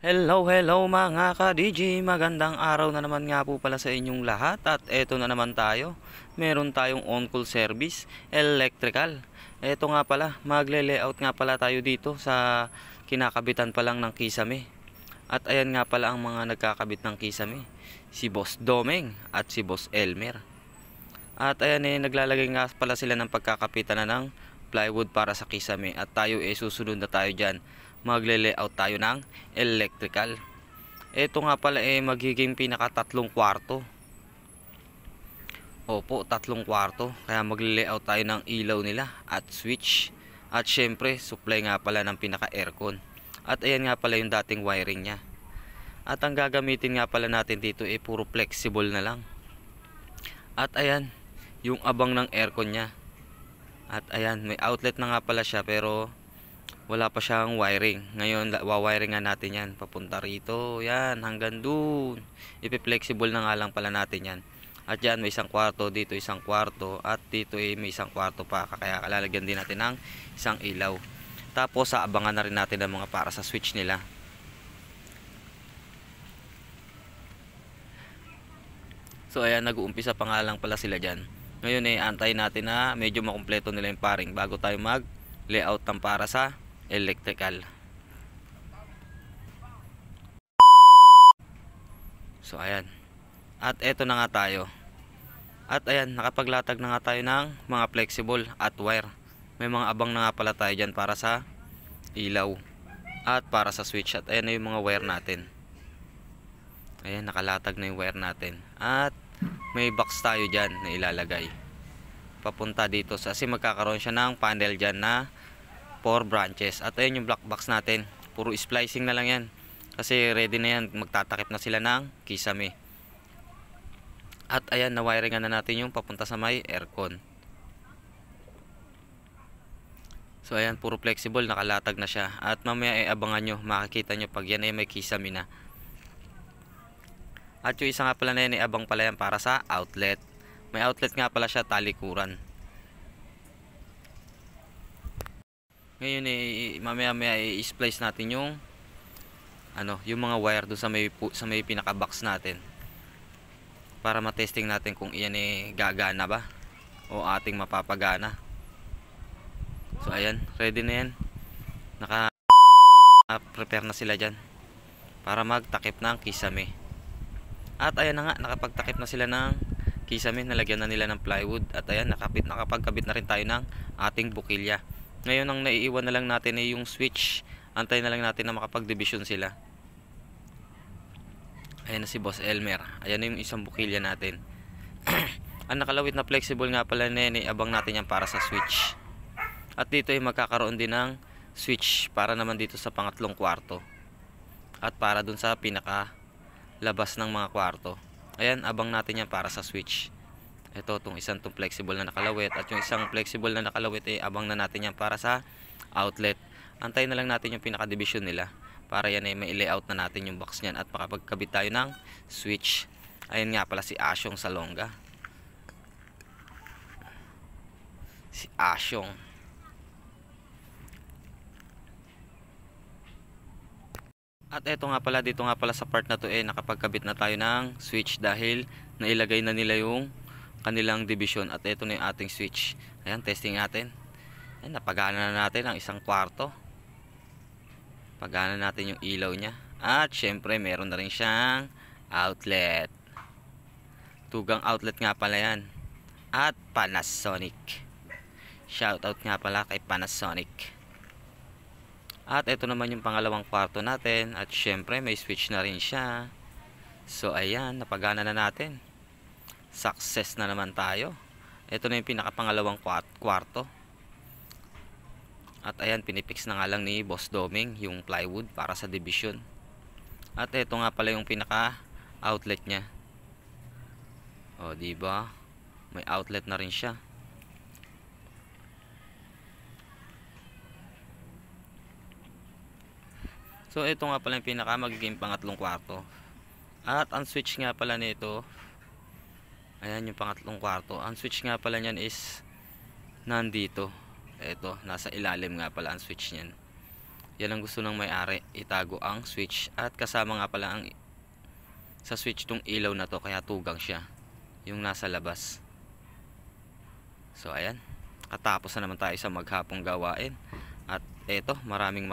Hello mga ka-DJ, magandang araw na naman nga po pala sa inyong lahat at eto na naman tayo. Meron tayong on-call service, electrical. Eto nga pala, magle-layout nga pala tayo dito sa kinakabitan pa lang ng kisame. At ayan nga pala ang mga nagkakabit ng kisame, si Boss Domeng at si Boss Elmer. At ayan naglalagay nga pala sila ng pagkakapitan na ng plywood para sa kisame at tayo susunod na tayo dyan. Magle-layout tayo ng electrical. Ito nga pala magiging pinaka-tatlong kwarto. Opo, tatlong kwarto. Kaya magle-layout tayo ng ilaw nila at switch. At syempre, supply nga pala ng pinaka-aircon. At ayan nga pala yung dating wiring niya. At ang gagamitin nga pala natin dito puro flexible na lang. At ayan, yung abang ng aircon niya. At ayan, may outlet na nga pala siya pero wala pa siyang wiring. Ngayon, wawiringan natin yan. Papunta rito. Yan, hanggang dun. Ipi-flexible na nga lang pala natin yan. At yan, may isang kwarto. Dito isang kwarto. At dito may isang kwarto pa. Kaya lalagyan din natin ng isang ilaw. Tapos, abangan na rin natin ang mga para sa switch nila. So, ayan, nag-uumpisa pa nga lang pala sila dyan. Ngayon, antayin natin na medyo makumpleto nila yung paring bago tayo mag-layout ng para sa electrical. So ayan. At eto na nga tayo. At ayan, nakapaglatag na nga tayo ng mga flexible at wire. May mga abang na nga pala tayo dyan para sa ilaw at para sa switch. At ayan na yung mga wire natin. Ayan, nakalatag na yung wire natin. At may box tayo dyan na ilalagay papunta dito kasi magkakaroon siya ng panel dyan na 4 branches. At ayun yung black box natin. Puro splicing na lang yan. Kasi ready na yan. Magtatakip na sila ng kisame. At ayan, nawiringan na natin yung papunta sa may aircon. So ayan, puro flexible. Nakalatag na siya. At mamaya abangan nyo. Makikita nyo pag yan may kisame na. At yung isa nga pala na yan abang pala yan para sa outlet. May outlet nga pala siya, talikuran. Ngayon mamaya i-splice natin yung yung mga wire doon sa may pinaka-box natin. Para ma-testing natin kung iyan gagana ba o ating mapapagana. So ayan, ready na yan. Naka-prepare na sila diyan para magtakip ng kisame. At ayan na nga, nakapagtakip na sila ng kisame, nalagyan na nila ng plywood. At ayan, nakapagkabit na rin tayo ng ating bukilya. Ngayon ang naiiwan na lang natin yung switch. Antayin na lang natin na makapag-division sila. Ayan na si Boss Elmer. Ayan na yung isang bukilya natin. Ang nakalawit na flexible nga pala abang natin yan para sa switch. At dito magkakaroon din ng switch para naman dito sa pangatlong kwarto. At para dun sa pinaka labas ng mga kwarto. Ayan, abang natin yan para sa switch. Ito, itong isang flexible na nakalawit. At yung isang flexible na nakalawit abang na natin yan para sa outlet. Antayin na lang natin yung pinaka-division nila. Para yan may layout na natin yung box niyan. At makapagkabit tayo ng switch. Ayan nga pala si Asyong Salonga. Si Asyong. At eto nga pala, dito nga pala sa part na to nakapagkabit na tayo ng switch. Dahil nailagay na nila yung kanilang division. At ito na yung ating switch. Ayan, testing natin. Ayan, napagana na natin ang isang kwarto. Pagana natin yung ilaw nya. At syempre meron na rin siyang outlet. Tugang outlet nga pala yan. At Panasonic. Shoutout nga pala kay Panasonic. At ito naman yung pangalawang kwarto natin. At syempre may switch na rin siya. So ayan, napagana na natin. Success na naman tayo. Ito na yung pinakapangalawang kwarto. At ayan, pinipix na nga lang ni Boss Doming yung plywood para sa division. At ito nga pala yung pinaka outlet nya. O diba, may outlet na rin siya. So ito nga pala yung pinaka magiging pangatlong kwarto. At ang switch nga pala nito, ayan yung pangatlong kwarto. Ang switch nga pala niyan is nandito. Ito, nasa ilalim nga pala ang switch niyan. Yan ang gusto ng may-ari, itago ang switch. At kasama nga pala ang sa switch tong ilaw na to, kaya tugang siya yung nasa labas. So ayan, katapos na naman tayo sa maghapong gawain. At eto, maraming